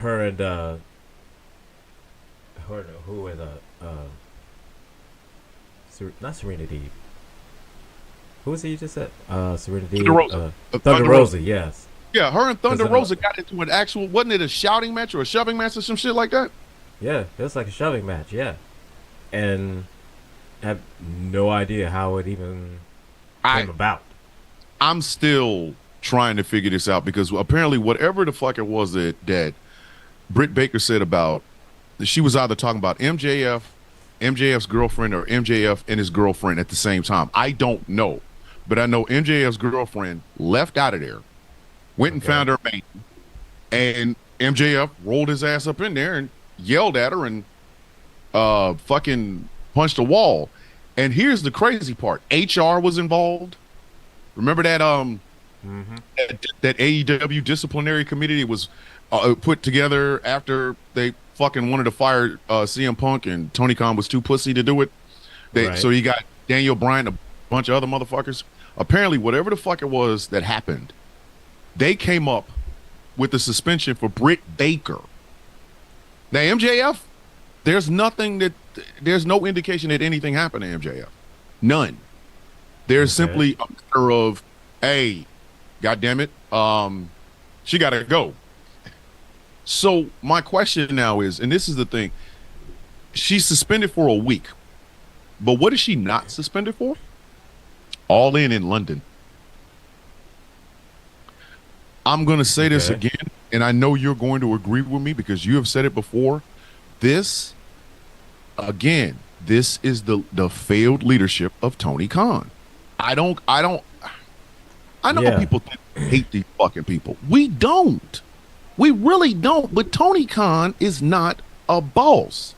her and who and not Serenity. Who was it you just said? Thunder Serenity. Rosa. Thunder Thunder Rosa. Rosa. Yes. Yeah, her and Because Thunder Rosa got into an actual, wasn't it a shouting match or a shoving match or some shit like that? yeah, it was like a shoving match. Yeah, and I have no idea how it even I came about. I'm still trying to figure this out because apparently whatever the fuck it was that Britt Baker said about, she was either talking about MJF's girlfriend, or MJF and his girlfriend at the same time. I don't know, but I know MJF's girlfriend left out of there, went and Okay. found her man, and MJF rolled his ass up in there and yelled at her and fucking punched a wall. And here's the crazy part: HR was involved. Remember that Mm-hmm. that AEW disciplinary committee was put together after they fucking wanted to fire CM Punk, and Tony Khan was too pussy to do it. Right. So he got Daniel Bryan, a bunch of other motherfuckers. Apparently, whatever the fuck it was that happened, they came up with the suspension for Britt Baker. Now MJF, there's no indication that anything happened to MJF. None. There's Okay. simply a matter of, hey, God damn it, she got to go. So my question now is, and this is the thing, she's suspended for a week, but what is she not suspended for? All in London. I'm going to say this Okay. again, and I know you're going to agree with me because you have said it before. This, again, this is the failed leadership of Tony Khan. I don't I know Yeah. people hate these fucking people. We don't. We really don't. But Tony Khan is not a boss.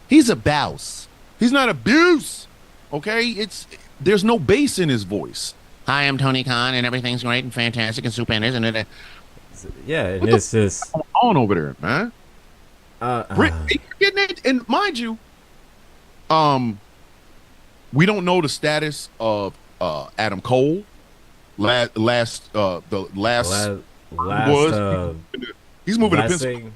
He's a boss. He's not abuse. Okay? There's no bass in his voice. Hi, I'm Tony Khan, and everything's great and fantastic and stupendous. And Yeah, and what the it's just fuck is going on over there, man? uh, Britt uh Baker getting it, and mind you, um, we don't know the status of Adam Cole. The last last last was he's moving to last Pennsylvania. thing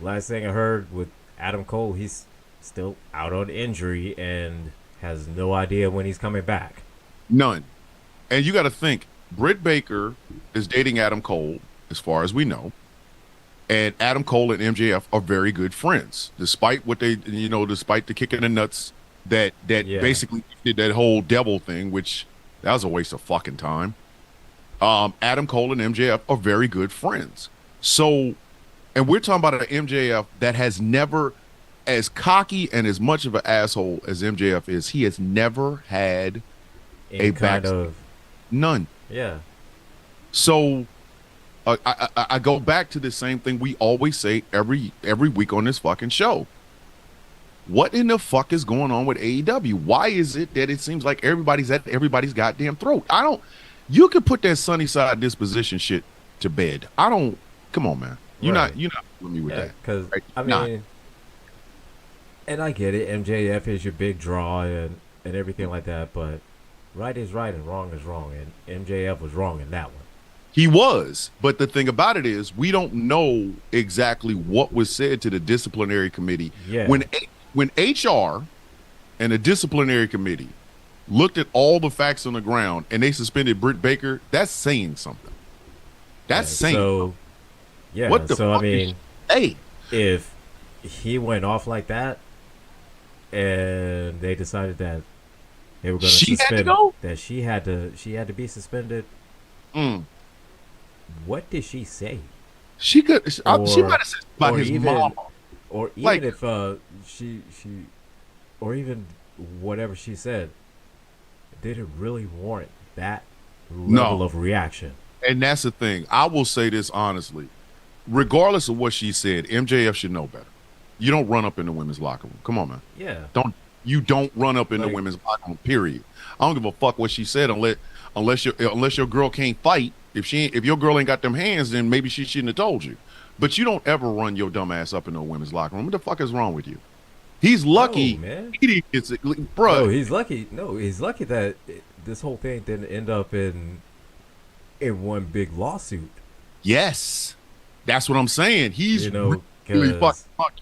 last thing I heard with Adam Cole, he's still out on injury and has no idea when he's coming back. None. And you got to think, Britt Baker is dating Adam Cole, as far as we know. And Adam Cole and MJF are very good friends, despite what despite the kick in the nuts that Yeah. basically did that whole devil thing, which that was a waste of fucking time. Adam Cole and MJF are very good friends. So, and we're talking about an MJF that has never, as cocky and as much of an asshole as MJF is, he has never had a Any kind back, of none. yeah. So I go back to the same thing we always say every week on this fucking show. What in the fuck is going on with AEW? Why is it that it seems like everybody's at everybody's goddamn throat? I don't. You could put that sunny side disposition shit to bed. I don't. Come on, man. Right. You're not with me with Yeah, that. cuz Right? I Not. mean, and I get it. MJF is your big draw and everything like that, but right is right and wrong is wrong, and MJF was wrong in that one. He was, but the thing about it is, we don't know exactly what was said to the disciplinary committee Yeah. when HR and the disciplinary committee looked at all the facts on the ground and they suspended Britt Baker. That's saying something. Yeah. That's saying So yeah. what the So I fuck is mean, hey? if he went off like that, and they decided that they were going to She had to suspend go. that she had to be suspended. Mm. What did she say? She could. She Or might have said about or his even mom. or even Like if she or even whatever she said, did it really warrant that level no, of reaction? and that's the thing. I will say this honestly. Regardless of what she said, MJF should know better. You don't run up in the women's locker room. Come on, man. Yeah. Don't you don't run up in the Like women's locker room. Period. I don't give a fuck what she said unless your girl can't fight. If your girl ain't got them hands, then maybe she shouldn't have told you. But you don't ever run your dumb ass up in no women's locker room. What the fuck is wrong with you? He's no, lucky. man. He didn't get sick. No, Bruh. he's lucky. No, he's lucky that this whole thing didn't end up in one big lawsuit. Yes. That's what I'm saying. He's You know, really fucking because lucky.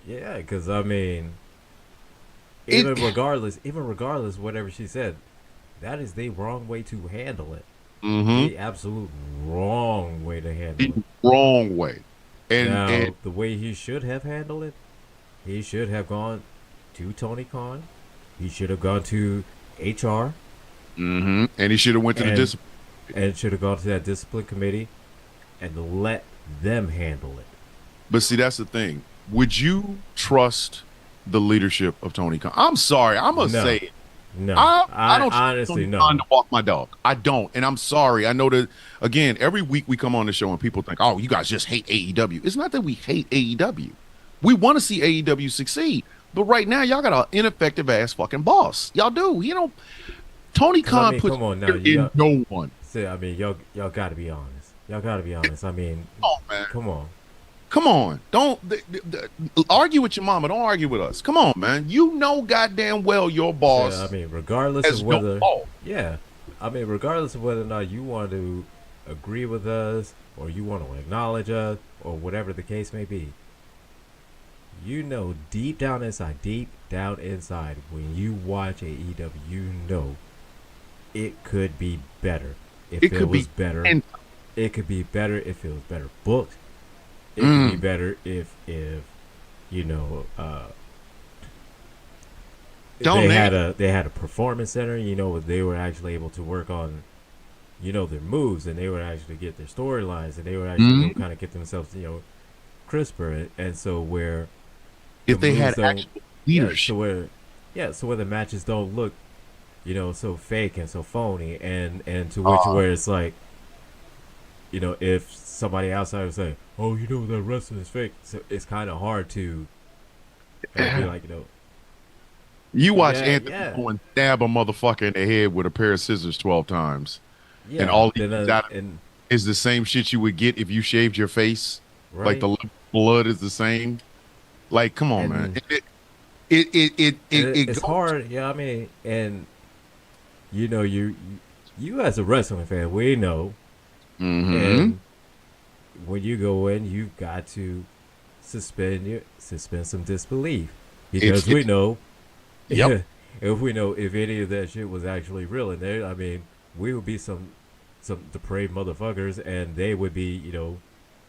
yeah, because I mean, It even regardless, whatever she said, that is the wrong way to handle it. mm-hmm. The absolute wrong way to handle it. The wrong way. And Now, the way he should have handled it, he should have gone to Tony Khan. He should have gone to HR and he should have went to the and discipline. should have gone to that discipline committee and let them handle it. But see, that's the thing. Would you trust the leadership of Tony Khan? I'm sorry, I must No, say it. no, I don't trust honestly Tony Khan no. to walk my dog. I don't, and I'm sorry. I know that again. Every week we come on the show and people think, "Oh, you guys just hate AEW." It's not that we hate AEW. We want to see AEW succeed, but right now y'all got an ineffective ass fucking boss. Y'all do. You know, Tony Because I Khan mean, puts come on now, fear you in got. no one. See, I mean, y'all got to be honest. Y'all got to be honest. I mean, Come on, man. come on. Come on. Don't argue with your mama. Don't argue with us. Come on, man. You know goddamn well your See, boss I mean, regardless has of no whether, fault. yeah, I mean, regardless of whether or not you want to agree with us or you want to acknowledge us or whatever the case may be, you know deep down inside, when you watch AEW, you know it could be better if It it could be was better. and It could be better if it was better booked. It could be better if you know don't they had a performance center. You know, they were actually able to work on their moves, and they would actually get their storylines, and they would actually kind of get themselves crisper, and so where the if they moves had don't actual leadership. so where the matches don't look so fake and so phony, and to which where it's like if somebody outside would say, oh, that wrestling is fake, so it's kind of hard to be like You watch yeah, Anthony yeah, Owen stab a motherfucker in the head with a pair of scissors 12 times, and yeah, all he then gets out of it and is the same shit you would get if you shaved your face. Like right, the blood is the same. Like, come on, man. and It it's goes. hard, yeah. I mean, and you as a wrestling fan, we know, Mm-hmm. and when you go in, you've got to suspend some disbelief because we It's know, yep. if any of that shit was actually real in there, I mean, we would be some depraved motherfuckers, and they would be,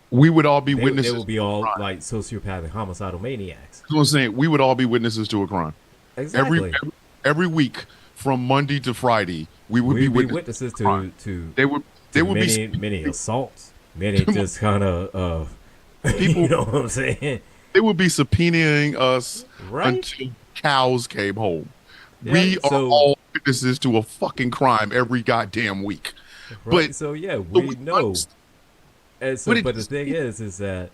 We would all be they witnesses would be to a all crime. like sociopathic, homicidal maniacs. That's what I'm saying. We would all be witnesses to a crime. Every Exactly. every, every week from Monday to Friday, we would be We'd be witnesses witnesses to a crime. to They would to they would be many assaults, many just kind of you people know what I'm saying, they would be subpoenaing us right? until cows came home. Yeah. We are So all witnesses to a fucking crime every goddamn week. But right. So yeah, but we we know, and but so it but the just thing is that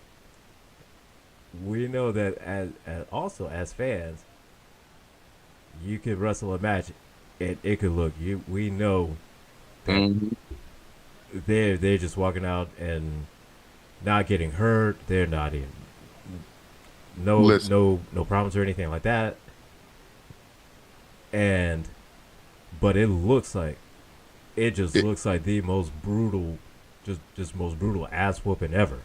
we know that as also as fans, you could wrestle a match, and it could look we know that Mhm. they're just walking out and not getting hurt. They're not in Listen, no problems or anything like that. And but it just it, looks like the most brutal, just most brutal ass whooping ever.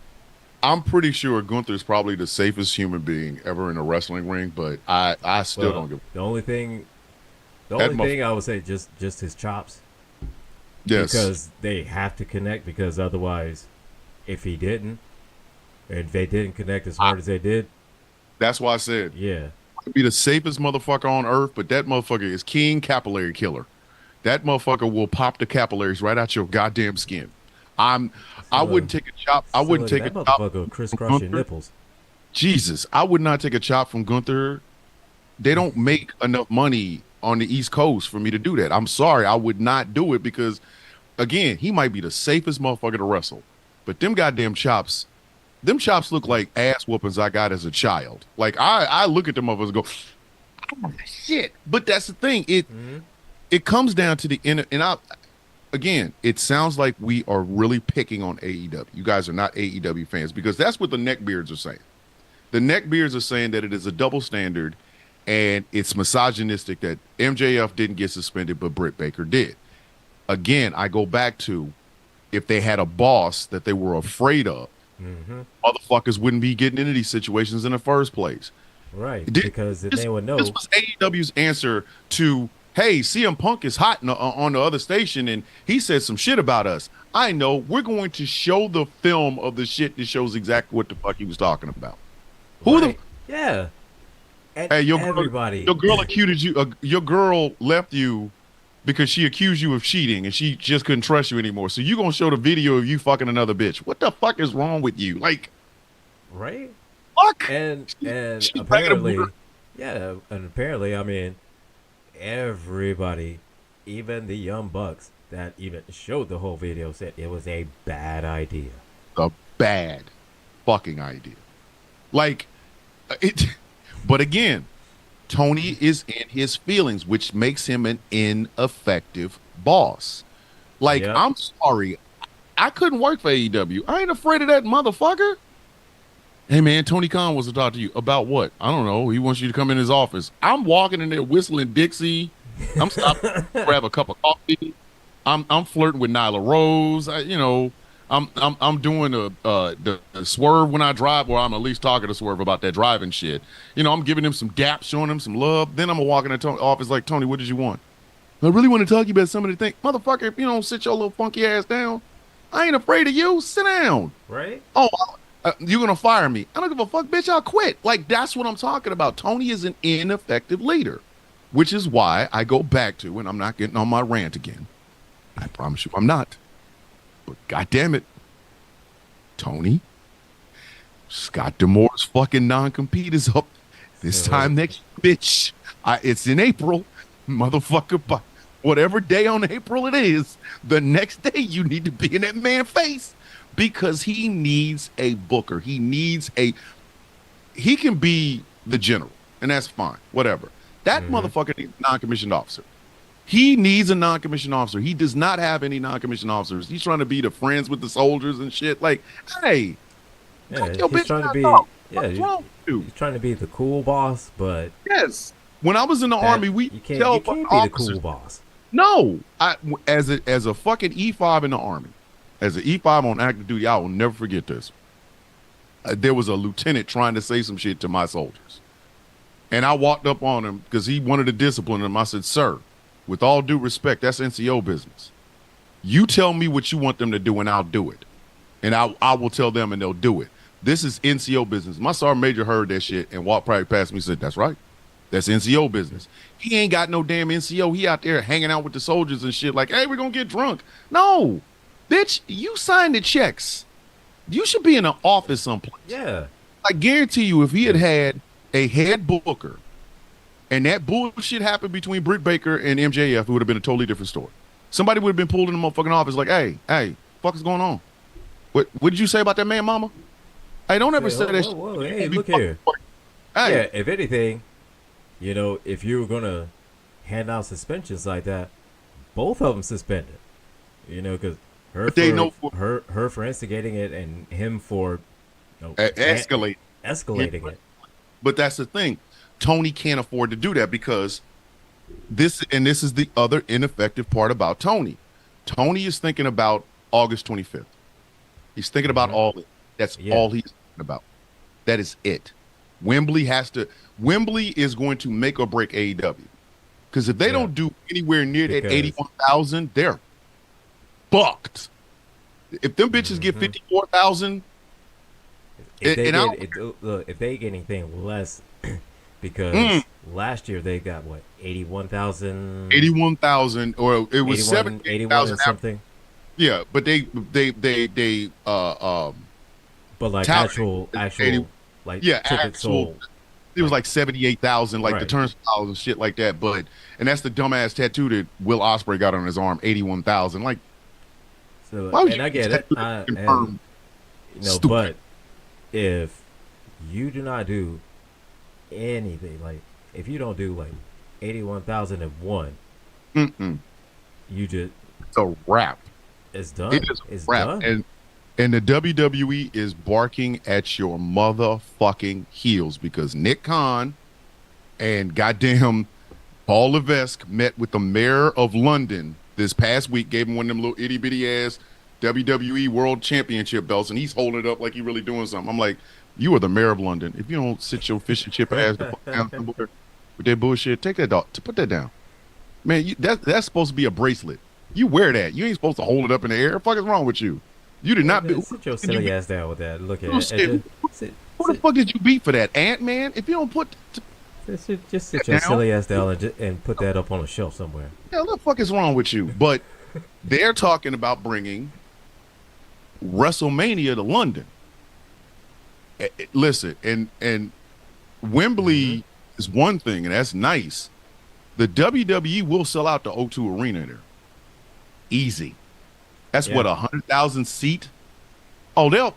I'm pretty sure Gunther's probably the safest human being ever in a wrestling ring, but I still Well, don't give the only thing that muff. I would say just his chops, Yes, because they have to connect, because otherwise, if he didn't, and if they didn't connect as I, hard as they did, that's why I said yeah, he'd be the safest motherfucker on earth, but that motherfucker is king capillary killer. That motherfucker will pop the capillaries right out your goddamn skin. I'm I so look, wouldn't take a chop. I so wouldn't look, take a that chop motherfucker will from crisscross your Gunther. nipples. Jesus, I would not take a chop from Gunther. They don't make enough money on the East Coast for me to do that. I'm sorry, I would not do it because again, he might be the safest motherfucker to wrestle. But them chops look like ass whoopings I got as a child. Like I look at them motherfuckers and go, "Ah, shit." But that's the thing. Hmm. It comes down to the inner and I again, it sounds like we are really picking on AEW. You guys are not AEW fans because that's what the neckbeards are saying. The neckbeards are saying that it is a double standard and it's misogynistic that MJF didn't get suspended, but Britt Baker did. Again, I go back to if they had a boss that they were afraid of, Mm-hmm. Motherfuckers wouldn't be getting into these situations in the first place. Right, This, because then this they would this know. was AEW's answer to, hey, CM Punk is hot on the other station and he said some shit about us. I know. We're going to show the film of the shit that shows exactly what the fuck he was talking about. Who the Right, yeah, and Hey, everybody. your girl accused you. Your girl left you because she accused you of cheating, and she just couldn't trust you anymore. So you gonna show the video of you fucking another bitch? What the fuck is wrong with you? Like, Right, fuck. and She's bragging about her. apparently, yeah, and apparently, I mean, everybody, even the young bucks that even showed the whole video, said it was a bad idea. A bad fucking idea. Like it. But again, Tony is in his feelings, which makes him an ineffective boss. Like, Yep. I'm sorry, I couldn't work for AEW. I ain't afraid of that motherfucker. Hey man, Tony Khan wants to talk to you about what? I don't know. He wants you to come in his office. I'm walking in there whistling Dixie. I'm stopping to grab a cup of coffee. I'm flirting with Nyla Rose. I'm doing the swerve when I drive, or I'm at least talking to Swerve about that driving shit. I'm giving him some daps, showing him some love. Then I'm gonna walk in the office like, Tony, what did you want? I really want to talk to you about some of the things. Motherfucker, if you don't sit your little funky ass down, I ain't afraid of you. Sit down. Right. Oh, you're gonna fire me? I don't give a fuck, bitch. I'll quit. Like, that's what I'm talking about. Tony is an ineffective leader, which is why I go back to, and I'm not getting on my rant again. I promise you, I'm not. But God damn it, Tony, Scott Demore's fucking non-compete is up this time next, bitch. It's in April, motherfucker. But whatever day on April it is, the next day you need to be in that man's face because he needs a booker. He can be the general, and that's fine. Whatever. That motherfucker needs a non-commissioned officer. He needs a non-commissioned officer. He does not have any non-commissioned officers. He's trying to be the friends with the soldiers and shit. Like, hey, Yeah, your he's bitch trying to be. up. Yeah, What's wrong with you? he's trying to be the cool boss, but Yes. When I was in the army, we you can't. tell You can't be the officers, cool boss. no. As a fucking E5 in the army, as an E5 on active duty, I will never forget this. There was a lieutenant trying to say some shit to my soldiers, and I walked up on him because he wanted to discipline him. I said, "Sir, with all due respect, that's NCO business. You tell me what you want them to do, and I'll do it. And I will tell them, and they'll do it. This is NCO business." My sergeant major heard that shit and walked right past me and said, "That's right. That's NCO business." He ain't got no damn NCO. He out there hanging out with the soldiers and shit like, "Hey, we're going to get drunk." No. Bitch, you signed the checks. You should be in an office someplace. Yeah. I guarantee you, if he had a head booker and that bullshit happened between Britt Baker and MJF, it would have been a totally different story. Somebody would have been pulled in the motherfucking office like, hey, fuck is going on? What did you say about that man, mama? Hey, don't ever say that shit. Whoa, hey, look here. Hey. Yeah, if anything, if you were gonna hand out suspensions like that, both of them suspended. Because her for instigating it and him for Escalating it. But that's the thing. Tony can't afford to do that because this is the other ineffective part about Tony. Tony is thinking about August 25th. He's thinking about all it. That's all he's thinking about. That is it. Wembley is going to make or break AEW. Because if they don't do anywhere near that 81,000, they're fucked. If them bitches get 54,000, if they get anything less, because last year they got 81,000. 81,000, or it was 81 something. Yeah, but they but like actual tickets sold. It was like 78,000, like the turnstiles and shit like that. And that's the dumbass tattoo that Will Ospreay got on his arm, 81,000. Like, and I get it. But if you do not do anything, like if you don't do like 81,001, you just it's a wrap. It's done. It's done. And the WWE is barking at your motherfucking heels because Nick Khan and goddamn Paul Levesque met with the mayor of London this past week, gave him one of them little itty bitty ass WWE World Championship belts, and he's holding it up like he really doing something. I'm like, you are the mayor of London. If you don't sit your fish and chip ass the fuck down somewhere with that bullshit, take that dog to put that down, man. That's supposed to be a bracelet. You wear that. You ain't supposed to hold it up in the air. What the fuck is wrong with you? You did not. Sit your silly ass down with that. Look at it. Who the fuck did you beat for that, Ant Man? If you don't put just sit your silly ass down and put that up on a shelf somewhere. Yeah, what the fuck is wrong with you? But they're talking about bringing WrestleMania to London. Listen, and Wembley is one thing, and that's nice. The WWE will sell out the O2 Arena there. Easy. That's what, 100,000 seat? Oh, they'll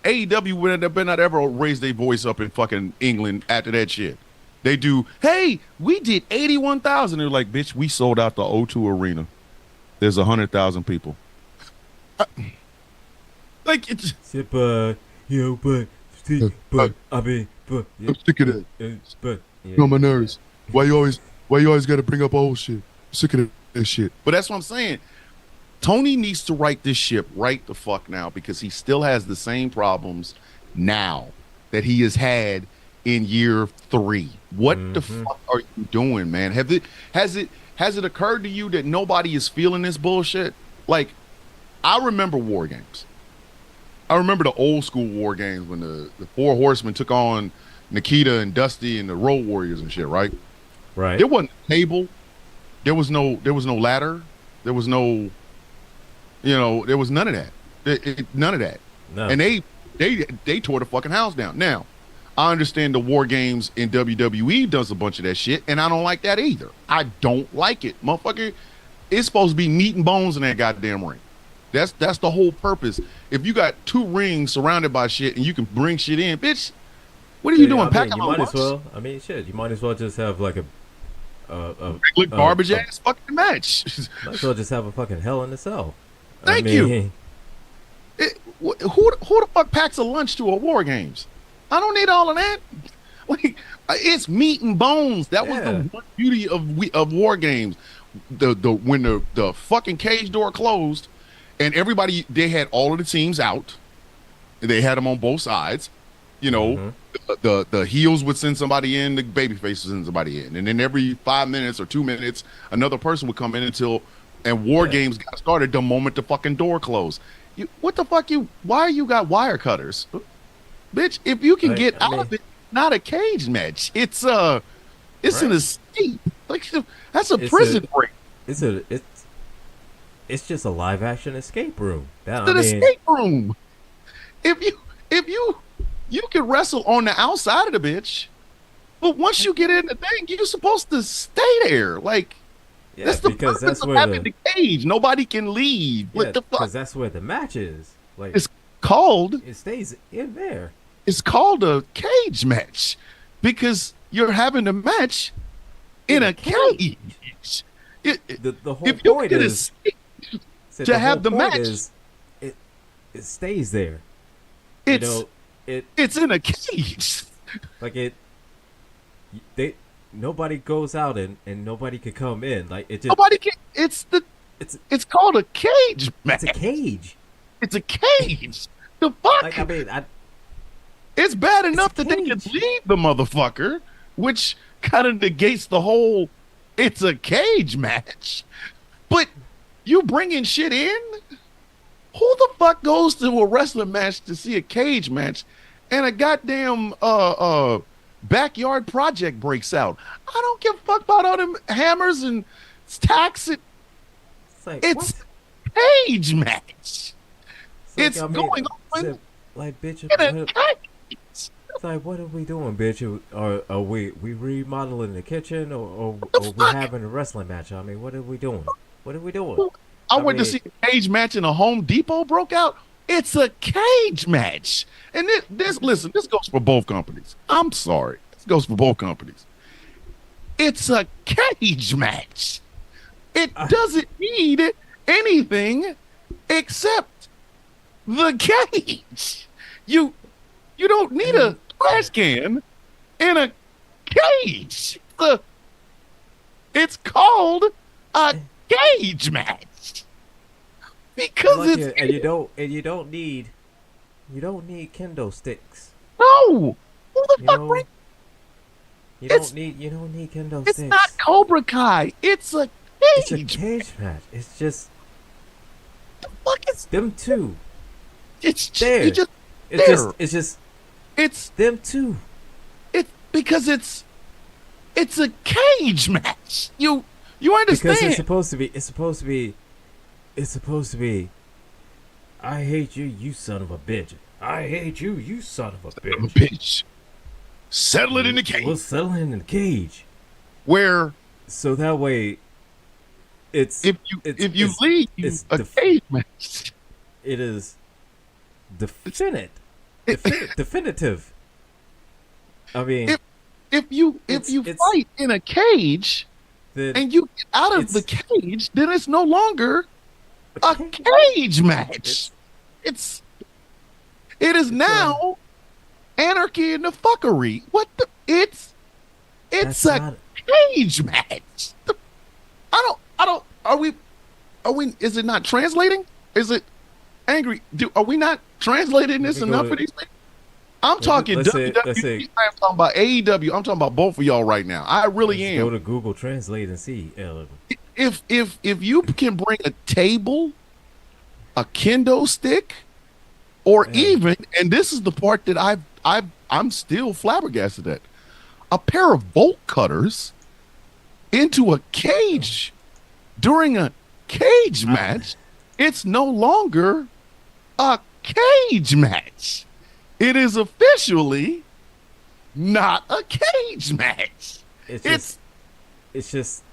AEW would not ever raise their voice up in fucking England after that shit. They do, hey, we did 81,000. They're like, bitch, we sold out the O2 Arena. There's 100,000 people. Like it's but I mean, but I'm sick of that. But on my nerves. Why you always got to bring up old shit? I'm sick of that shit. But that's what I'm saying. Tony needs to right this ship right the fuck now, because he still has the same problems now that he has had in year 3. What the fuck are you doing, man? Has it occurred to you that nobody is feeling this bullshit? Like, I remember War Games. I remember the old school War Games when the 4 Horsemen took on Nikita and Dusty and the Road Warriors and shit, right? Right. There wasn't a table. There was no ladder. There was no, there was none of that. None of that. No. And they tore the fucking house down. Now, I understand the War Games in WWE does a bunch of that shit, and I don't like that either. I don't like it. Motherfucker, it's supposed to be meat and bones in that goddamn ring. That's the whole purpose. If you got 2 rings surrounded by shit and you can bring shit in, bitch, what are you doing? You might as well. I mean, shit. You might as well just have like a garbage ass fucking match. Might as well just have a fucking Hell in a Cell. Thank you. Who the fuck packs a lunch to a War Games? I don't need all of that. Like, it's meat and bones. That was the one beauty of War Games. When the fucking cage door closed, and everybody, they had all of the teams out. They had them on both sides. The heels would send somebody in, the babyface would send somebody in, and then every 5 minutes or 2 minutes, another person would come in and War Games got started the moment the fucking door closed. What the fuck why you got wire cutters? Bitch, if you can get out of it, not a cage match. It's an escape. Like, that's a prison break. It's just a live action escape room. Escape room. If you can wrestle on the outside of the bitch, but once you get in the thing, you're supposed to stay there. Like, that's the purpose of having the cage. Nobody can leave. What the fuck? Because that's where the match is. Like, it stays in there. It's called a cage match because you're having a match in a cage. The whole point is to have the match. It stays there. It's in a cage. Like nobody goes out and nobody can come in. Like, it just nobody can. It's called a cage match. It's a cage. It's a cage. The fuck. Like, I mean, it's bad enough that they can leave the motherfucker, which kind of negates the whole. It's a cage match, but you bringing shit in. Who the fuck goes to a wrestling match to see a cage match, and a goddamn backyard project breaks out? I don't give a fuck about all them hammers and tacks. It's a cage match. It's going on. Like, bitch, in a cage. It's like, what are we doing, bitch? Are we remodeling the kitchen, or we having a wrestling match? I mean, what are we doing? What are we doing? I went to see a cage match and a Home Depot broke out. It's a cage match. And this goes for both companies. I'm sorry. This goes for both companies. It's a cage match. It doesn't need anything except the cage. You don't need a trash can in a cage. It's called a cage match. because Like it's it, and you don't need kendo sticks. no. Who the You fuck bring? know, It's you don't need kendo it's not sticks. Cobra Kai. It's a It's a cage. cage match. It's just Fuck is them two you there. just there. It's just It's them two. because it's a cage match. You Because understand? it's supposed to be. I hate you, you son of a bitch. I hate you, you son of a I'm a bitch. bitch. Settle it in the We'll cage. settle in the cage. Where So that way, it's if you leave a cage match, it is it's, definitive. I mean, if if you it's fight in a cage the and you get out of the it's cage, then it's no longer a okay. cage match. It's It is it's a now anarchy in the fuckery. What the? It's that's a not cage match. I don't. Are we? Is it not translating? Is it angry? Are we not translating let this me go enough for to, these things? I'm talking let's WWE. say I'm talking about AEW. I'm talking about both of y'all right now. I really let's am. go to Google Translate and see. If you can bring a table, a kendo stick, or Man, even, and this is the part that I'm still flabbergasted at, a pair of bolt cutters into a cage during a cage match, it's no longer a cage match. It is officially not a cage match. it's It's just it's just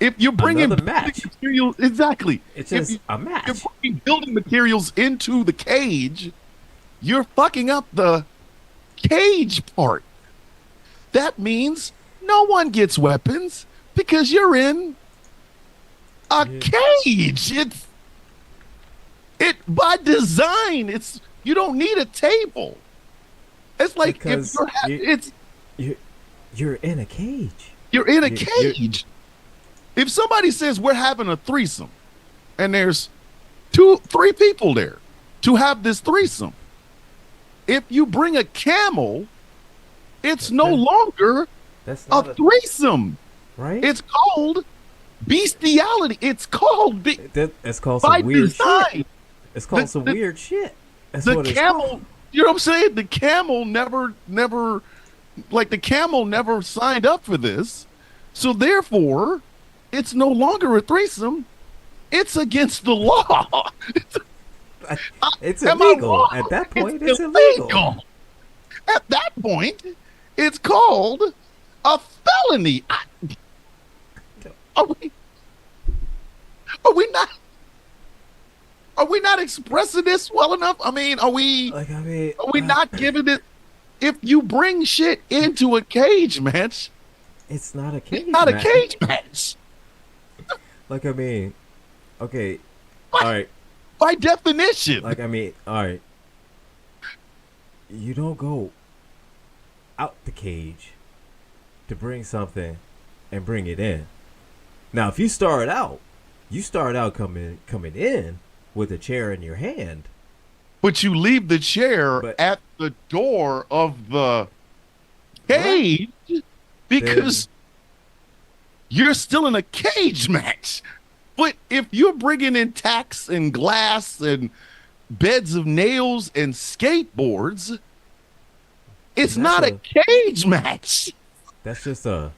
if you're bringing another building match. materials, exactly. It's If just a you're match. bringing building materials into the cage, you're fucking up the cage part. That means no one gets weapons because you're in a You, cage. It by design. It's you don't need a table. It's like if because you you're in a cage. you're in a You cage. If somebody says we're having a threesome and there's 3 people there to have this threesome, if you bring a camel, it's no longer that's a not a threesome. right. It's called bestiality. It's called That's called by some weird shit. design. It's called The, some the, weird shit. That's the what it's camel, called. you know what I'm saying? The camel never, like the camel never signed up for this. So therefore, it's no longer a threesome. It's against the law. It's Am I illegal. wrong? At that point, It's it's illegal. illegal. At that point, it's called a felony. Are we? Are we not? Are we not expressing this well enough? I mean, are we? Like I mean, Are we not giving it? If you bring shit into a cage match, it's not a it's cage not a match. cage match. Like I mean, okay, By, all right. by definition. Like I mean, all right. You don't go out the cage to bring something and bring it in. Now, if you start out coming in with a chair in your hand. But you leave the chair But at the door of the cage because you're still in a cage match. But if you're bringing in tacks and glass and beds of nails and skateboards, it's not a cage match. That's just a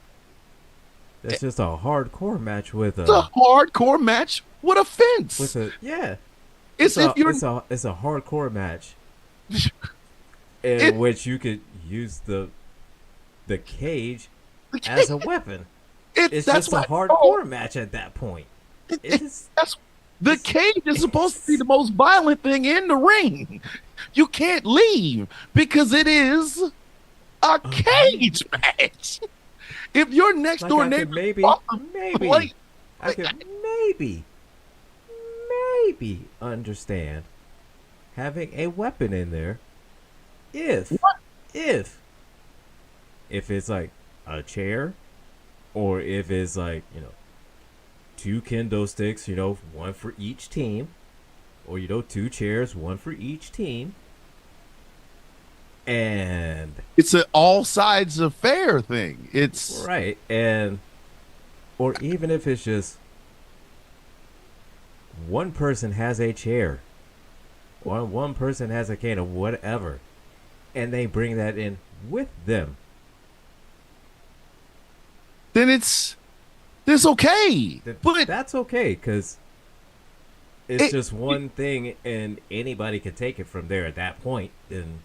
hardcore match with It's a hardcore match with a fence. with a yeah. It's if you're it's a hardcore match in which you could use the cage as a weapon. It's that's just a what hardcore match at that point. It's that's the cage is supposed to be the most violent thing in the ring. You can't leave because it is a cage match. If your next door neighbor maybe I could maybe understand having a weapon in there if it's like a chair or if it's like, 2 kendo sticks, one for each team. or 2 chairs, one for each team, and It's an all sides affair thing. It's right, and or even if it's just one person has a chair, or one person has a can of whatever, and they bring that in with them. then it's okay. But That's okay, because it's it, just one thing, and anybody can take it from there at that point. And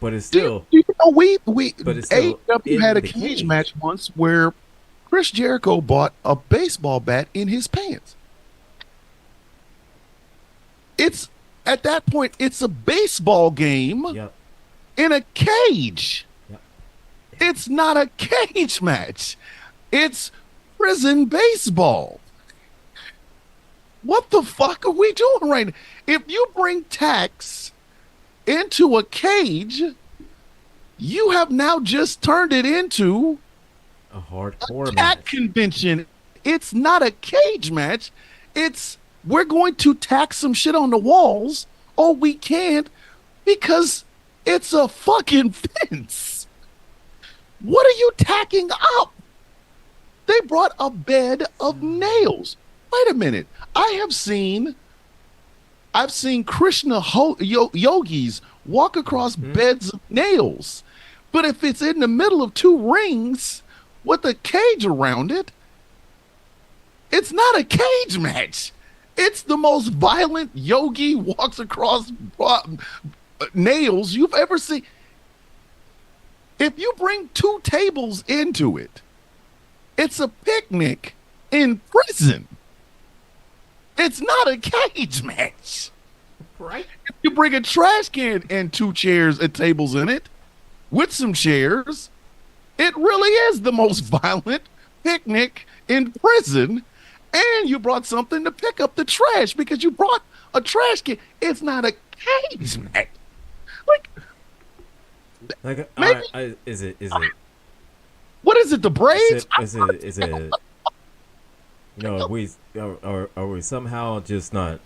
but it's still, do you know we but it's still AEW had in a the cage cage. match once where Chris Jericho bought a baseball bat in his pants. It's at that point it's a baseball game Yep. in a cage. Yep. It's not a cage match. It's prison baseball. What the fuck are we doing right now? If you bring tax into a cage, you have now just turned it into A hardcore cat match. convention. It's not a cage match. It's we're going to tack some shit on the walls. Oh, we can't because it's a fucking fence. What are you tacking up? They brought a bed of nails. Wait a minute. I've seen Krishna yogis walk across beds of nails. But if it's in the middle of two rings with a cage around it, it's not a cage match. It's the most violent yogi walks across nails you've ever seen. If you bring two tables into it, it's a picnic in prison. It's not a cage match. Right? If you bring a trash can and two chairs and tables in it with some chairs, it really is the most violent picnic in prison. And you brought something to pick up the trash because you brought a trash can. It's not a cage match. Like, maybe is it? what is it? The braids? Is it? Are we somehow just not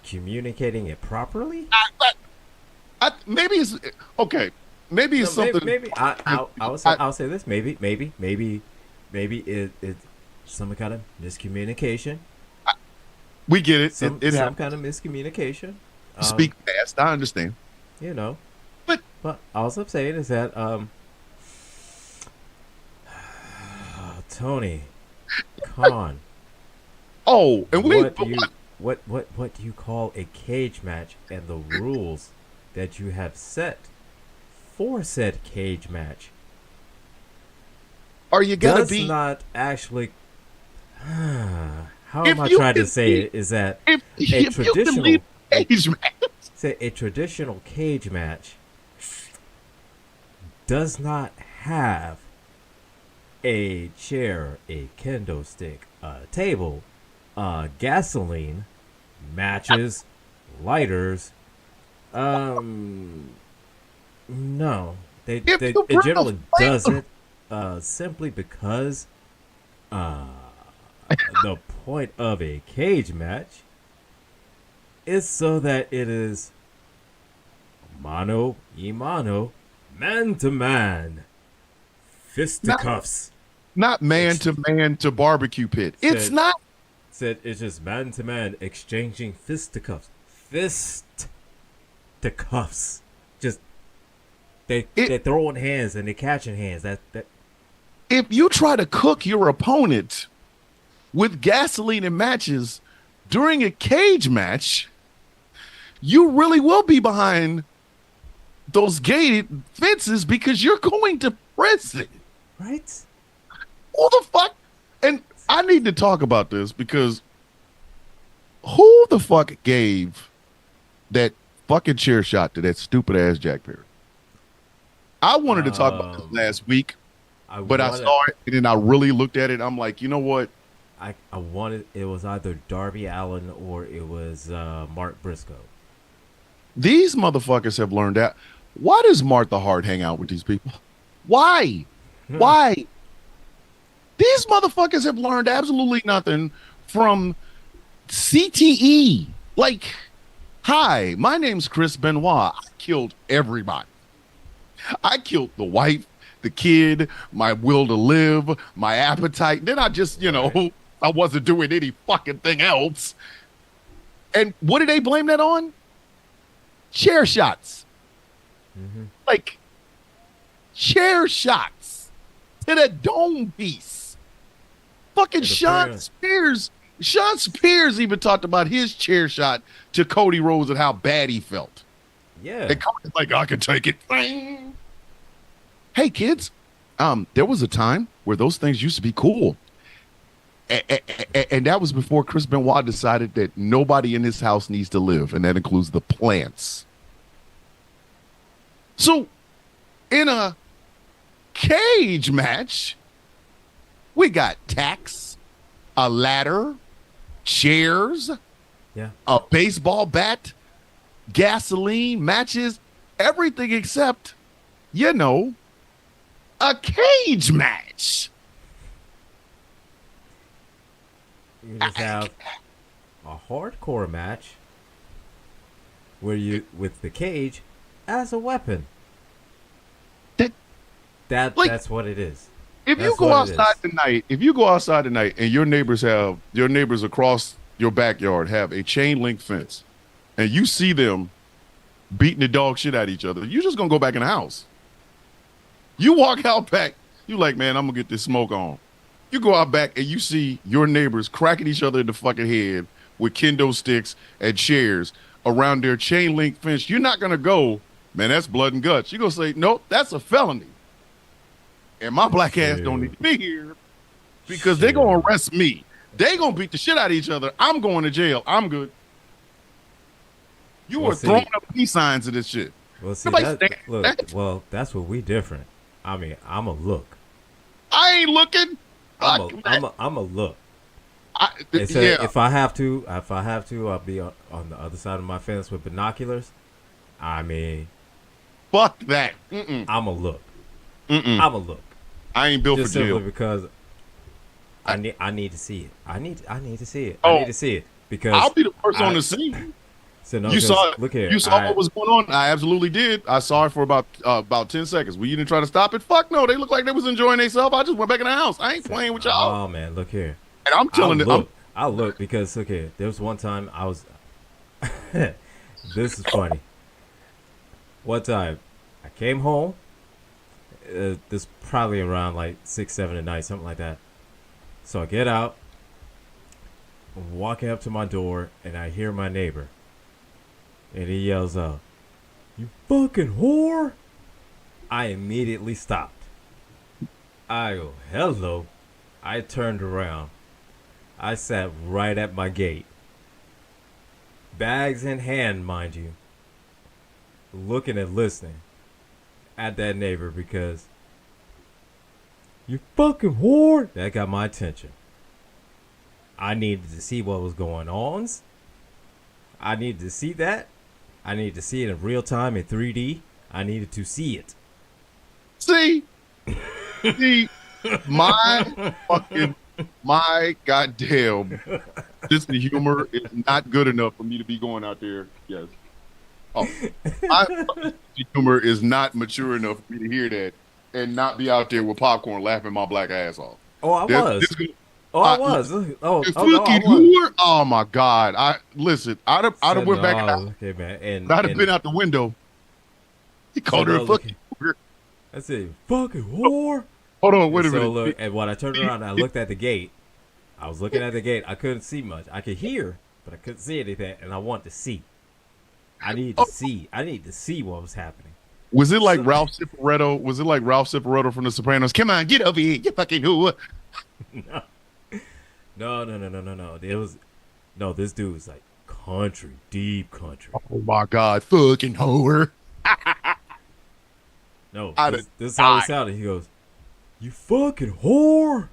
communicating it properly? Maybe it's okay. Maybe it's something. Maybe I'll say this. Maybe it's some kind of miscommunication. We get it. Some Happens. kind of miscommunication. Speak fast. I understand. But all I'm saying is that Tony Khan. Oh, and what do you call a cage match, and the rules that you have set for said cage match are you gonna does be not actually how if am I you trying to can say be- it is that if you can traditional leave cage match? say a traditional cage match does not have a chair, a kendo stick, a table, gasoline, matches, lighters. No, If it you bring generally a flame- does it simply because the point of a cage match is so that it is mano y mano, man to man, fisticuffs. Not man to man to barbecue pit. It's Said- not. Said it's just man to man exchanging fisticuffs. Fisticuffs. Just they're throwing hands and they're catching hands. That If you try to cook your opponent with gasoline and matches during a cage match, you really will be behind those gated fences because you're going to prison. right? Who the fuck? And I need to talk about this because who the fuck gave that fucking chair shot to that stupid ass Jack Perry? I wanted to talk about this last week, but I saw it and then I really looked at it. I'm like, you know what? I wanted it was either Darby Allin or it was Mark Briscoe. These motherfuckers have learned that. Why does Martha Hart hang out with these people? Why? Why? These motherfuckers have learned absolutely nothing from CTE. Like, hi, my name's Chris Benoit. I killed everybody. I killed the wife, the kid, my will to live, my appetite. Then I just, Right. I wasn't doing any fucking thing else. And what did they blame that on? Chair shots. Mm-hmm. Like, chair shots to the dome piece. Fucking And Sean apparently, Spears. Sean Spears even talked about his chair shot to Cody Rhodes and how bad he felt. yeah, And Cody's like, I can take it. Hey, kids, there was a time where those things used to be cool. And that was before Chris Benoit decided that nobody in his house needs to live, and that includes the plants. So, in a cage match, we got tacks, a ladder, chairs, yeah. a baseball bat, gasoline, matches, everything except, a cage match. You just have a hardcore match where you with the cage as a weapon. Like, That's what it is. if you That's go what it outside is. tonight, and your neighbors across your backyard have a chain link fence, and you see them beating the dog shit out of each other, you're just gonna go back in the house. You walk out back, you like, man, I'm gonna get this smoke on. You go out back and you see your neighbors cracking each other in the fucking head with kendo sticks and chairs around their chain link fence. You're not gonna go, man, that's blood and guts. You're gonna say, nope, that's a felony. And my black ass don't need to be here because they're gonna Shoot. arrest me. They gonna beat the shit out of each other. I'm going to jail. I'm good. You Well, are throwing see, up peace signs of this shit. well, see Nobody that. stand for Look, that. well, that's what we different. I mean, I'm a look. I ain't looking. Fuck that. I'm a look. Yeah. So if I have to, I'll be on the other side of my fence with binoculars. I mean, Fuck that. Mm-mm. I'm a look. Mm-mm. I'm a look. I ain't built Just for jail. simply because I need to see it. I need to see it. Oh, I need to see it because I'll be the first I- on the scene. so no, You 'cause saw it. Look here. You saw what was going on. I absolutely did. I saw it for about 10 seconds. Well, you didn't try to stop it? Fuck no. They looked like they was enjoying themselves. I just went back in the house. I ain't playing with y'all. Oh man, look here. And I'm telling them. I'll look because look here. There was one time I was. This is funny. One time, I came home. This probably around like 6, 7 at night, something like that. So I get out, I'm walking up to my door, and I hear my neighbor, and he yells out, "You fucking whore!" I immediately stopped. I go, "Hello." I turned around. I sat right at my gate, bags in hand, mind you, looking and listening at that neighbor because "you fucking whore." That got my attention. I needed to see what was going on. I needed to see that. I needed to see it in real time in 3D. I needed to see it. See, my goddamn sense of humor is not good enough for me to be going out there. Yes. Oh, my fucking sense of humor is not mature enough for me to hear that and not be out there with popcorn laughing my black ass off. Oh, I There- was. this- Oh, I was. Oh, the no, I fucking was. whore. Oh my god! I'd have went back. Okay, man. And I'd have been out the window. He called her a fucking whore. I said, "Fucking whore." Hold on, wait a So minute. look, and when I turned around and I looked at the gate, I was looking at the gate. I couldn't see much. I could hear, but I couldn't see anything. And I wanted to see. I needed to see. I needed to see what was happening. Was it like Ralph Cifaretto? Was it like Ralph Cifaretto from The Sopranos? Come on, get over here, you fucking whore. No. It was no. This dude was like country, deep country. Oh my god, fucking whore. No, I'd this have is how he died. sounded. He goes, "You fucking whore."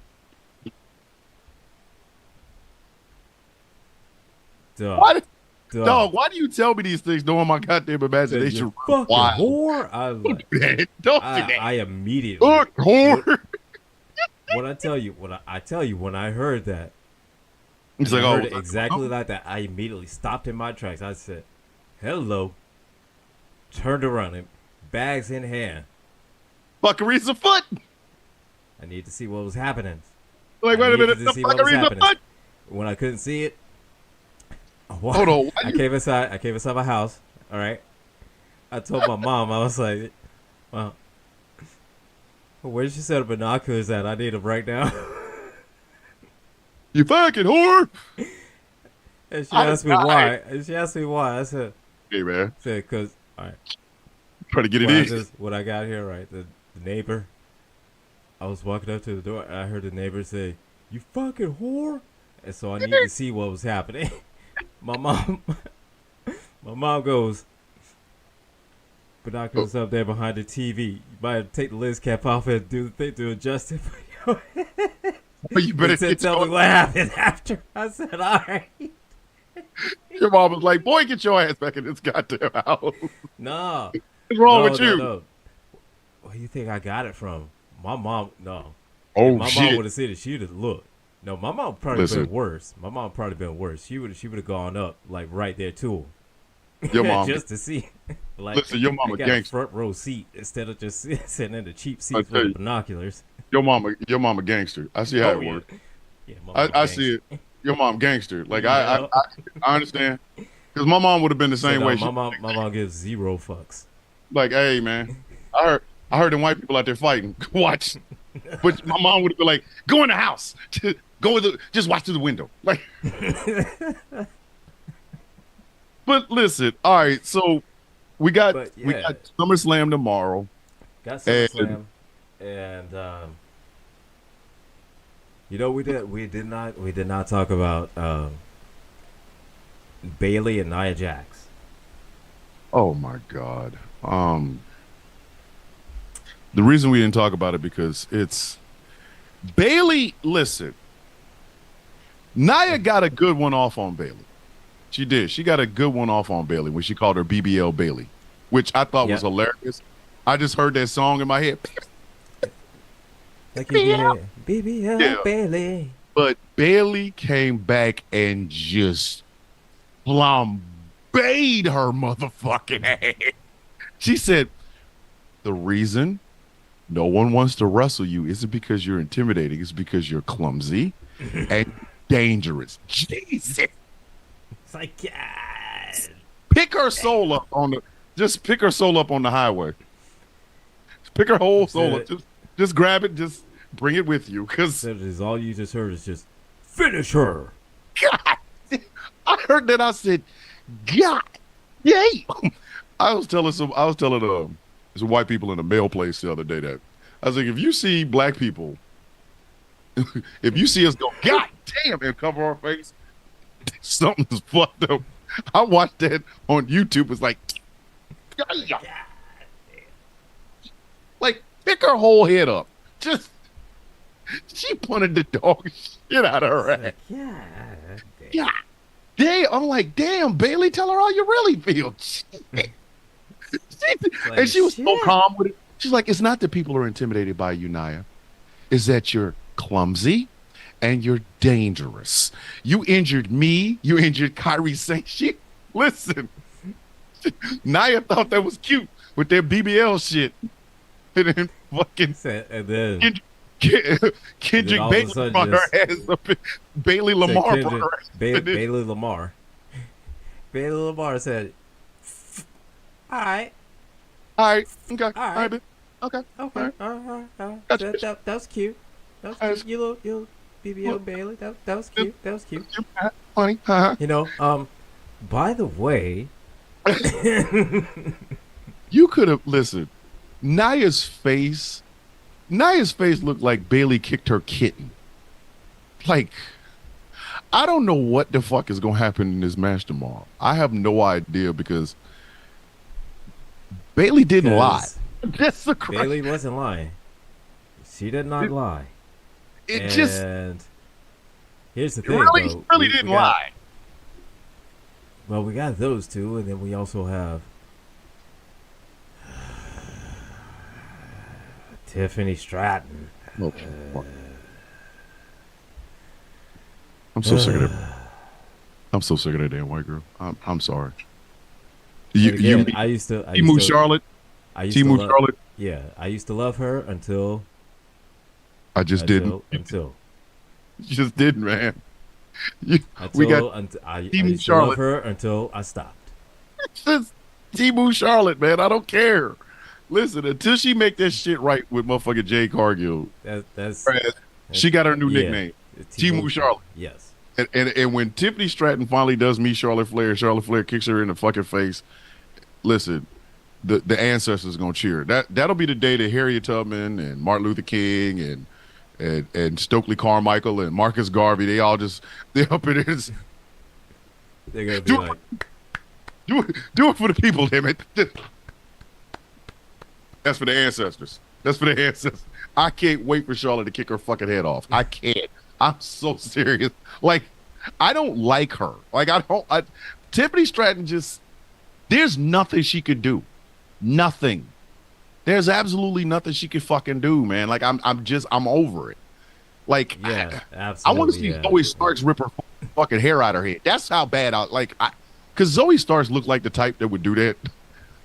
Duh. Why, Duh. dog? Why do you tell me these things knowing my goddamn Said, imagination? "You fucking Wild. whore." I was Don't like, do that. Don't do I that. immediately. Fuck whore. When I tell you, when I heard that, He's And I like, oh, heard was it I doing exactly something? like that. I immediately stopped in my tracks. I said, hello. Turned around and bags in hand. Fuckery's afoot. I needed to see what was happening. Like, I wait a needed minute, to the see what was fuckery's happening. afoot. When I couldn't see it, Hold on, why I you? came inside. I came inside my house. All right. I told my mom. I was like, "Well, where'd you set the binoculars at? I need them right now." You fucking whore. And she I asked me died. why. And she asked me why. Hey man, Cause all right. try to get it What I in. just what I got here right. The neighbor. I was walking up to the door. And I heard the neighbor say, "You fucking whore," and so I needed to see what was happening. my mom. My mom goes, binoculars up there behind the TV. You might take the lens cap off and do the thing to adjust it. You better He said, get tell me what happened after. I said, all right. your mom was like, boy, get your ass back in this goddamn house. No. What's wrong No, with no, you? no. Where do you think I got it from? My mom, no. If Oh my mom shit. would have seen it, she'd have looked. No, my mom probably Listen. been worse. My mom probably been worse. She would have gone up like right there too. Your mom. Just to see. Like, Listen, your mama I got a gangster. front row seat instead of just sitting in the cheap I seats with tell the you, binoculars. your mama gangster. I see how Oh, it yeah. works. Yeah, my mom I see gangster. it. Your mom gangster. Like Yeah. I understand. Because my mom would have been the So same no, way. my mom gives zero fucks. Like, hey man, I heard them white people out there fighting. Watch. But my mom would have been like, go in the house. Just watch through the window. Like, but listen, all right, so we got But we yeah, got SummerSlam tomorrow. got And SummerSlam, and we did not talk about Bailey and Nia Jax. oh my God. The reason we didn't talk about it because it's Bailey, listen. Nia got a good one off on Bailey. She did. She got a good one off on Bailey when she called her BBL Bailey, which I thought was Yep. hilarious. I just heard that song in my head. Like you get BBL Yeah. Bailey. But Bailey came back and just flambéed her motherfucking ass. She said, the reason no one wants to wrestle you isn't because you're intimidating, it's because you're clumsy and dangerous. Jesus. It's like, yeah. Pick her soul up on the highway. Pick her whole soul up. Just grab it, just bring it with you. Cause All you just heard is just finish her. God, I heard that. I said, God, yay! I was telling some white people in a mail place the other day that I was like, if you see black people, if you see us go, God damn, and cover our face, something's fucked up. I watched that on YouTube. It's like, like pick her whole head up. Just she punted the dog shit out of her ass. Like, yeah. Yeah. Damn, I'm like, damn, Bailey, tell her how you really feel. And she was so calm with it. She's like, it's not that people are intimidated by you, Nia. It's that you're clumsy and you're dangerous. You injured me. You injured Kyrie Saint. Listen, Nia thought that was cute with their BBL shit. And then fucking And then Kendrick all of a Bailey sudden brought her just- ass up. Bailey Lamar brought her ass. Bailey Lamar. Bailey Lamar said, all right. All right. Okay. All right. right. Okay. Okay. All right. All right. Gotcha. That was cute. That was That's- cute. You little BBL Bailey. That was cute. That was cute. Funny. Uh-huh. You know, by the way, You could have listened. Nia's face looked like Bailey kicked her kitten. Like, I don't know what the fuck is gonna happen in this match tomorrow. I have no idea because Bailey didn't lie. That's the crazy. Bailey wasn't lying. She did not lie. It just And here's the thing, really, though. really We didn't got- lie. Well, we got those two, and then we also have Tiffany Stratton. Oh, fuck. I'm so sick of that. I'm so sick of that damn white girl. I'm sorry. You And again, mean I used Timu to, Charlotte? I used to Timu love, Charlotte? yeah, I used to love her I just didn't. until You just didn't, man. You, we got I Timu used to love Charlotte. her until I stopped. Just Timu Charlotte, man. I don't care. Listen, until she make that shit right with motherfucking Jay Cargill, That's she got her new yeah, nickname, Timo Timu Charlotte. Charlotte. Yes. And when Tiffany Stratton finally does meet Charlotte Flair kicks her in the fucking face. Listen, the ancestors gonna cheer. That'll be the day that Harriet Tubman and Martin Luther King and Stokely Carmichael and Marcus Garvey, they up in it. They're gonna be Do like, do it for the people, damn it. That's for the ancestors. That's for the ancestors. I can't wait for Charlotte to kick her fucking head off. I can't. I'm so serious. Like, I don't like her. Like, Tiffany Stratton there's nothing she could do. Nothing. There's absolutely nothing she could fucking do, man. Like, I'm over it. Like, yeah, I absolutely. want to see Zoe Starks rip her fucking hair out her head. That's how bad because Zoe Starks looked like the type that would do that.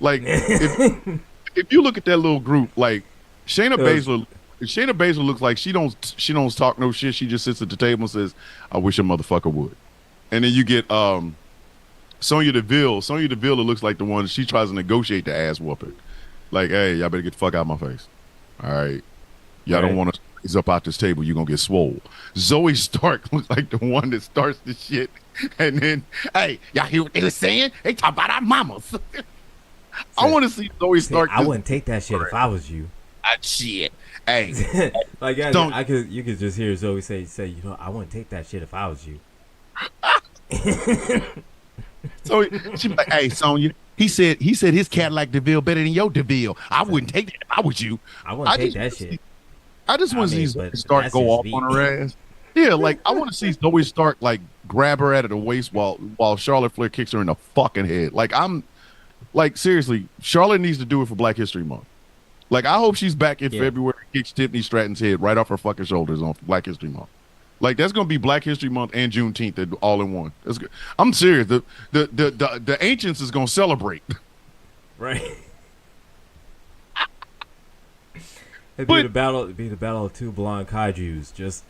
Like, if you look at that little group, like Shayna Baszler looks like she don't talk no shit. She just sits at the table and says, "I wish a motherfucker would." And then you get Sonya Deville. Sonya Deville looks like the one she tries to negotiate the ass whooping. Like, hey, y'all better get the fuck out of my face. All right, y'all don't want to raise up out this table. You're gonna get swole. Zoe Stark looks like the one that starts the shit. And then, hey, y'all hear what they were saying? They talk about our mamas. I want to see Zoe Stark. I wouldn't take that shit if I was you. Shit. Hey. Like, you could just hear Zoe say, I wouldn't take that shit if I was you. So she be like, hey, Sonya, he said his Cadillac DeVille better than your DeVille. I wouldn't take that if I was you. I wouldn't take that shit. I just want to see Zoe Stark go off on her ass. Yeah, like I want to see Zoe Stark like grab her out of the waist while Charlotte Flair kicks her in the fucking head. Like seriously, Charlotte needs to do it for Black History Month. Like I hope she's back in February and kicks Tiffany Stratton's head right off her fucking shoulders on Black History Month. Like that's gonna be Black History Month and Juneteenth all in one. That's good. I'm serious. The ancients is gonna celebrate. Right. It'd be the battle of two blonde kaijus. Just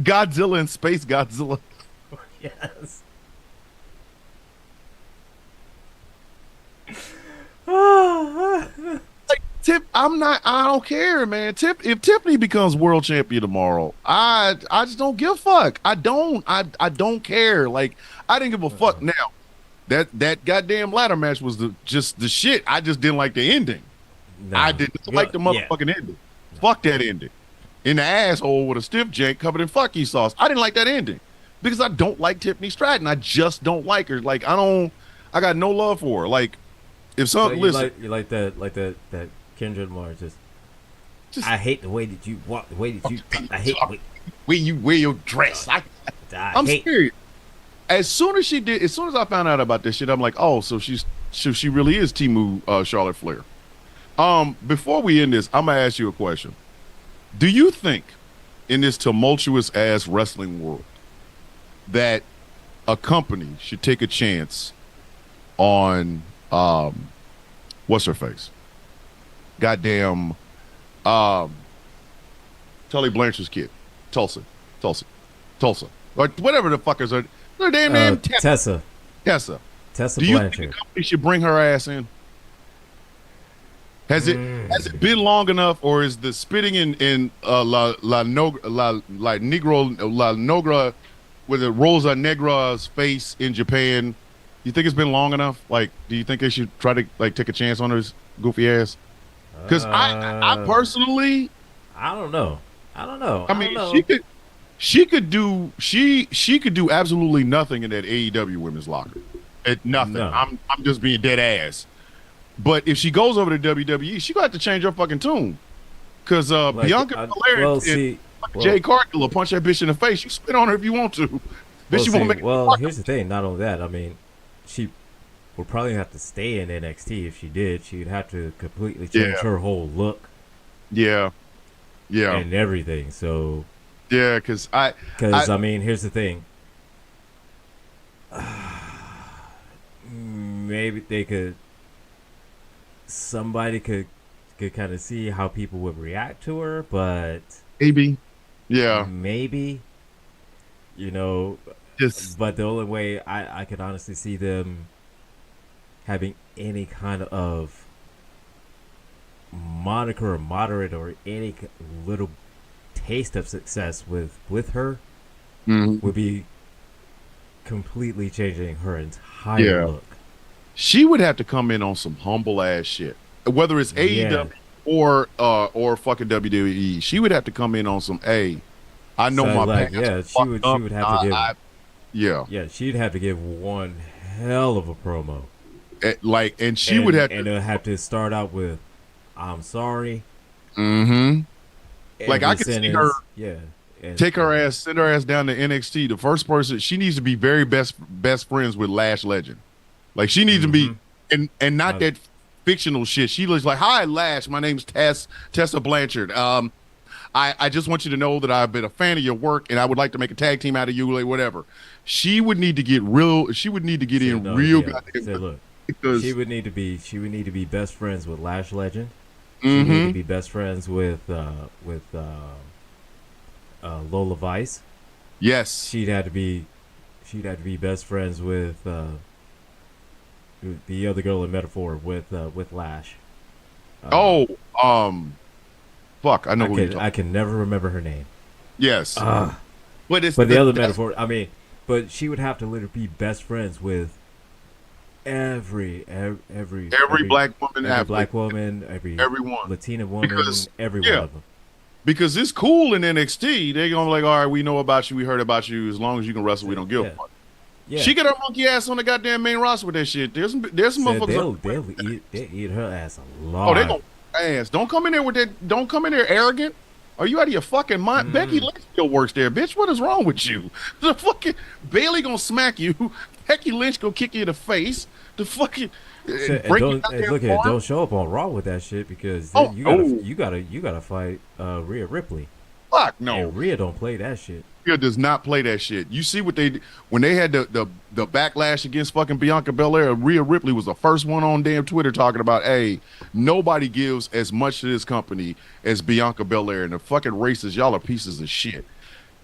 Godzilla and Space Godzilla. Yes. Like I don't care, man. If Tiffany becomes world champion tomorrow, I just don't give a fuck. I don't care. Like I didn't give a fuck. Now that goddamn ladder match was just the shit. I just didn't like the ending. No. I didn't like the motherfucking ending. Fuck that ending. In the asshole with a stiff jank covered in fucky sauce. I didn't like that ending because I don't like Tiffany Stratton. I just don't like her. Like I got no love for her. Like if something, so you like that Kendrick Lamar just I hate the way that you walk, the way that you talk. I hate the way you wear your dress. I'm serious. As soon as I found out about this shit, I'm like, oh, so she really is Timu Charlotte Flair. Before we end this, I'm gonna ask you a question. Do you think in this tumultuous ass wrestling world that a company should take a chance on what's her face? Goddamn Tully Blanchard's kid. Tulsa. Or whatever the fuckers are. Their damn name Tessa. Do you Blanchard. think the company should bring her ass in? Has it been long enough, or is the spitting in La Negra with the Rosa Negra's face in Japan? You think it's been long enough? Like, do you think they should try to like take a chance on her goofy ass? Because I personally, I don't know. I mean, she could do absolutely nothing in that AEW women's locker. Nothing. No. I'm just being dead ass. But if she goes over to WWE, she gonna have to change her fucking tune. Because Bianca Belair and Jay Cargill will punch that bitch in the face. You spit on her if you want to. Here's the thing. Not only that, I mean, she would probably have to stay in NXT if she did. She'd have to completely change her whole look. Yeah. Yeah. and everything. So, Yeah, because because I mean, here's the thing. Maybe they could, somebody could kind of see how people would react to her, but maybe, yeah, maybe, you know, just but the only way I could honestly see them having any kind of moniker or moderate or any little taste of success with her mhm. would be completely changing her entire Yeah. look. She would have to come in on some humble ass shit, whether it's Yeah. AEW or fucking WWE. She would have to come in on some. Hey, I know So my like, pants yeah, are fucked she up. would have to give, Yeah, yeah, she'd have to give one hell of a promo, and she would have and to. it'll have to start out with, "I'm sorry." Mm-hmm. Like I Every could see her sentence, yeah, and take her ass, send her ass down to NXT. The first person she needs to be very best friends with Lash Legend. Like she needs to be, mm-hmm. and not that fictional shit. She looks like, "Hi, Lash. My name's Tessa Blanchard. I just want you to know that I've been a fan of your work, and I would like to make a tag team out of you, like whatever." She would need to get real. She would need to get Said in no, real yeah. goddamn Said look, because. she would need to be best friends with Lash Legend. She needed to Mm-hmm. be best friends with Lola Vice. Yes. She'd have to be best friends with the other girl in Metaphor with Lash. Uh, Oh. Fuck. I know who you're talking. I can never remember her name. Yes. Uh, But it's but the other that's Metaphor, I mean, but she would have to literally be best friends with every every black woman every athlete, black woman, every everyone. Latina woman, Because every one yeah, of them. because it's cool in NXT. They're gonna be like, all right, we know about you, we heard about you. As long as you can wrestle, we don't give a Yeah, fuck. yeah. She got her monkey ass on the goddamn main roster with that shit. There's some Said motherfuckers. they'll eat her ass Oh, they alive. gonna ass. Don't come in there with that. Don't come in there arrogant. Are you out of your fucking mind? Becky Mm. Lynch still works there, bitch. What is wrong with you? The fucking Bailey gonna smack you. Becky Lynch gonna kick you in the face. The fucking Said, and break your don't and goddamn look at it, arm. don't show up on Raw with that shit because Oh, then oh, you gotta fight Rhea Ripley, fuck no. and Rhea don't play that shit. Rhea does not play that shit. You see what they when they had the backlash against fucking Bianca Belair. Rhea Ripley was the first one on damn Twitter talking about, hey, nobody gives as much to this company as Bianca Belair, and the fucking racists, y'all are pieces of shit.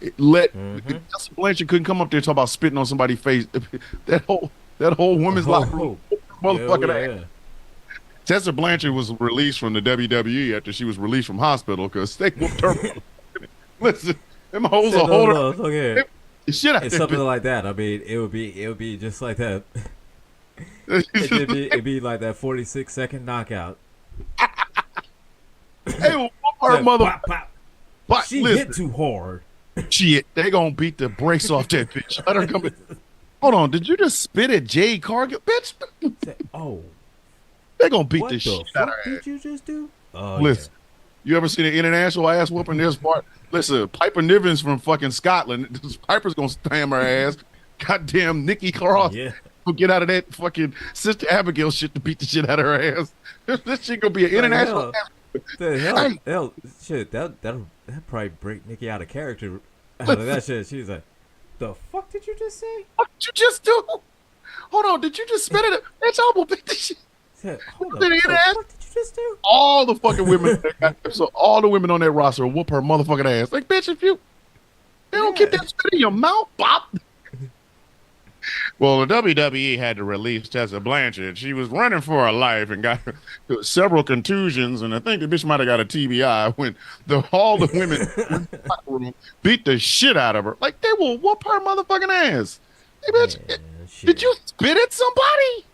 Mm-hmm. Tessa Blanchard couldn't come up there and talk about spitting on somebody's face. that whole women's locker room, motherfucking ass. Yeah. Tessa Blanchard was released from the WWE after she was released from hospital because they whooped her. Listen, them hoes Said, are no, holding no, look here. the shit out It's there. something like that. I mean, it would be just like that. It'd be like that 46-second knockout. Hey, well, her Like, mother. pop, pop. But She listen, hit too hard. shit, they gonna beat the brakes off that bitch. Let her come in. Hold on, did you just spit at Jade Cargill, bitch? Say, oh, They gonna beat what the the shit out of fuck her. did you just do? Oh, Listen, you ever seen an international ass whooping? There's part. Listen, Piper Niven's from fucking Scotland. Piper's gonna slam her ass. Goddamn Nikki Cross yeah. will get out of that fucking Sister Abigail shit to beat the shit out of her ass. This shit gonna be an Like, international. The Hey. hell, shit. That'll probably break Nikki out of character. Out of that shit, she's like, "The fuck did you just say?" What did you just do? Hold on, did you just spit it? Bitch, I will beat the shit. Said, hold Did up, you what hear the that? fuck did you just do? All the fucking women, so all the women on that roster will whoop her motherfucking ass. Like, bitch, if you don't keep Yeah. that spit in your mouth, bop. Well, the WWE had to release Tessa Blanchard. She was running for her life and got several contusions, and I think the bitch might have got a TBI when all the women in the locker room beat the shit out of her. Like, they will whoop her motherfucking ass. Hey, bitch, Man, shit. did you spit at somebody?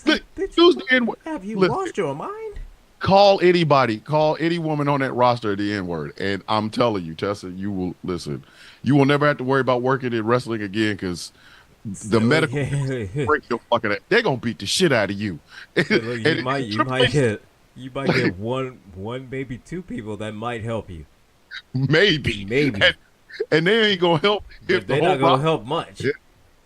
Look, Did use you, the N-word. have you Listen. lost your mind? Call anybody, call any woman on that roster the N word, and I'm telling you, Tessa, you will listen. You will never have to worry about working in wrestling again because the medical break your fucking. They're gonna beat the shit out of you. Look, And you might Triple H, get one maybe two people that might help you. maybe, Maybe. and they ain't gonna help But if the they're whole not gonna rock. help much. Yeah,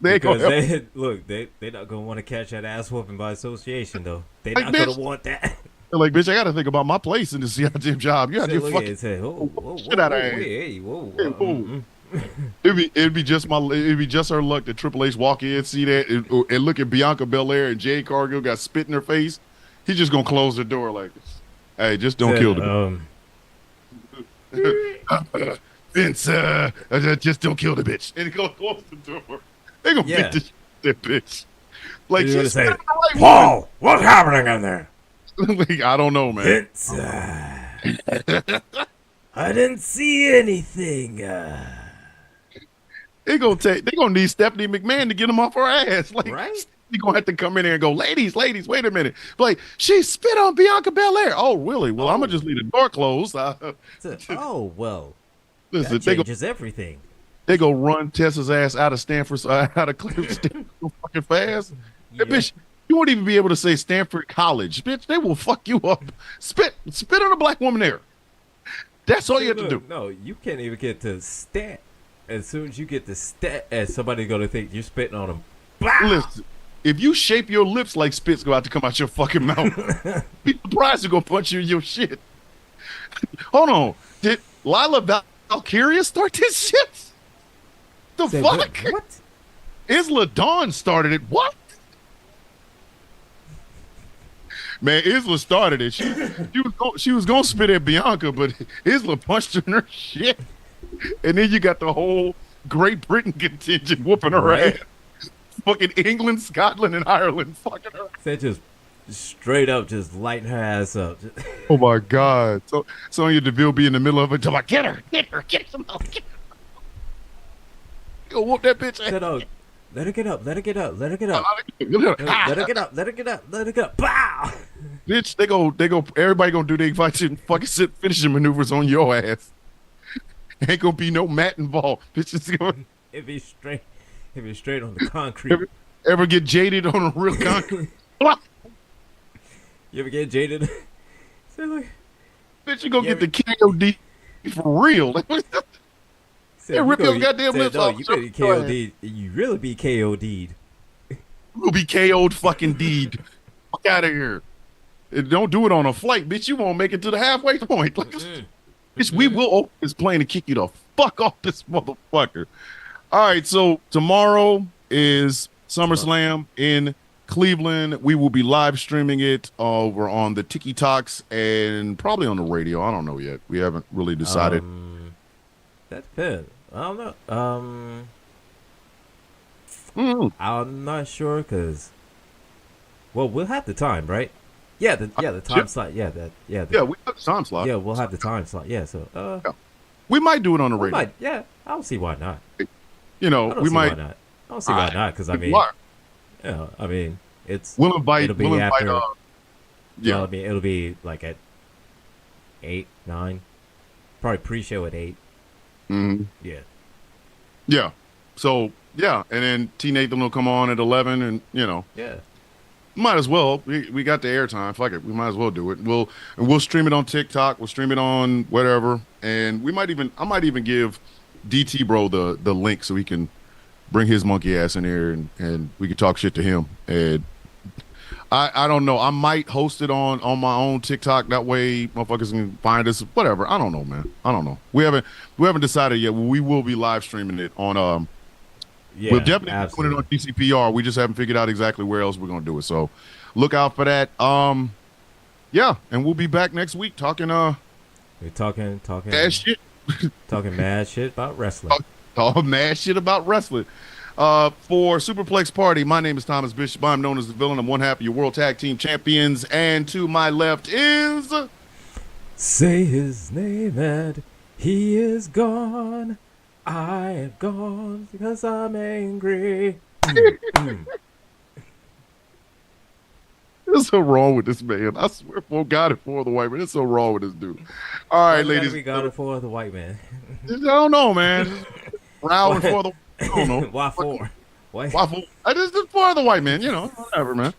they ain't Because gonna help. they're not gonna want to catch that ass whooping by association though. They're Like, not gonna bitch. want that. They're like, bitch, I got to think about my place in this goddamn job. You got Say, your look at fucking it. Say, whoa, whoa, shit whoa, out of whoa, hand. hey, whoa. Hey, whoa. It'd be just her luck that Triple H walk in, see that, and look at Bianca Belair and Jade Cargill got spit in her face. He's just gonna close the door like, hey, just don't Said, kill the bitch. Vince, just don't kill the bitch. And he gonna close the door. They gonna Yeah. beat the shit out of that bitch. Like You're she's gonna say, the right Paul, what's happening in there? woman. Like, I don't know, man. Vince, I didn't see anything. They gonna need Stephanie McMahon to get him off her ass. Like, Right? you gonna have to come in there and go, ladies, wait a minute. Like, she spit on Bianca Belair. Oh, really? Well, I'm gonna just leave the door closed. Oh, well, Listen, that changes everything. they go run Tessa's ass out of Stanford, out of Cleveland so fucking fast. Yeah. That bitch, you won't even be able to say Stanford College, bitch. They will fuck you up. Spit on a black woman there. That's all you have to do. No, you can't even get to stat. As soon as you get to stat, and somebody's gonna think you're spitting on them. Listen, if you shape your lips like spit's about to come out your fucking mouth, be surprised to go punch you in your shit. Hold on. Did Lila Valkyria start this shit? The Say, fuck? What? Isla Dawn started it. What? Man, Isla started it. She was gonna spit at Bianca, but Isla punched her in her shit. And then you got the whole Great Britain contingent whooping her Right. ass. Fucking England, Scotland, and Ireland fucking her. They just straight up just lighting her ass up. Oh my God. So Sonya Deville be in the middle of it. Like, get her, get her. Go whoop that bitch ass. Said, oh, let her get up, let her get up, let her get up. Let Let her get up, let her get up, let her get up. Pow! Bitch, they go, everybody gonna do their fucking finishing maneuvers on your ass. Ain't gonna be no mat involved. Bitch, it's gonna It'd be straight on the concrete. ever get jaded on a real concrete. You ever get jaded? Say, look. Bitch, you gonna You get the KOD for real. Say, Yeah, you rip go- your goddamn say, lips no, off. you better be KOD'd. You really be KOD'd. You'll be KO'd fucking deed. Fuck out of here. And don't do it on a flight, bitch. You won't make it to the halfway point. Like, bitch, we will open this plane and kick you the fuck off this motherfucker. All right, so tomorrow is SummerSlam in Cleveland. We will be live streaming it over on the TikToks and probably on the radio. I don't know yet. We haven't really decided. That depends. I don't know. Mm. I'm not sure because, well, we'll have the time, right? Yeah, the time slot. Yeah, We have the time slot. yeah, we'll have the time slot. Yeah, so We might do it on the we radio. might. Yeah, I don't see why not. You know, I don't we see might. why not. I don't see why not because I mean, Why? you know, I mean, it's We'll invite. it'll be We'll invite. after. Yeah. Well, I mean, it'll be like at 8, 9, probably pre-show at 8. Mhm. Yeah. Yeah. So yeah, and then T Nathan will come on at 11, and Yeah. might as well. We got the airtime. Fuck it. We might as well do it. We'll stream it on TikTok. We'll stream it on whatever, and I might even give DT Bro the link so he can bring his monkey ass in here and we can talk shit to him. And I don't know. I might host it on my own TikTok. That way, motherfuckers can find us. Whatever. I don't know, man. I don't know. We haven't decided yet. We will be live streaming it on. Yeah. We'll definitely absolutely. put it on DCPR. We just haven't figured out exactly where else we're gonna do it. So look out for that. Yeah, and we'll be back next week talking We're talking mad shit. talking mad shit about wrestling. All mad shit about wrestling. For Superplex Party, my name is Thomas Bishop. I'm known as the villain. I'm one half of your World Tag Team Champions. And to my left is... Say his name and he is gone. I am gone because I'm angry. What's so wrong with this man? I swear for God and for the white man. It's so wrong with this dude. All right, ladies. We got it for the white man. I don't know, man. Rowling for the... I don't know. Why for? Why? Waffle. I just for the white man, whatever, man.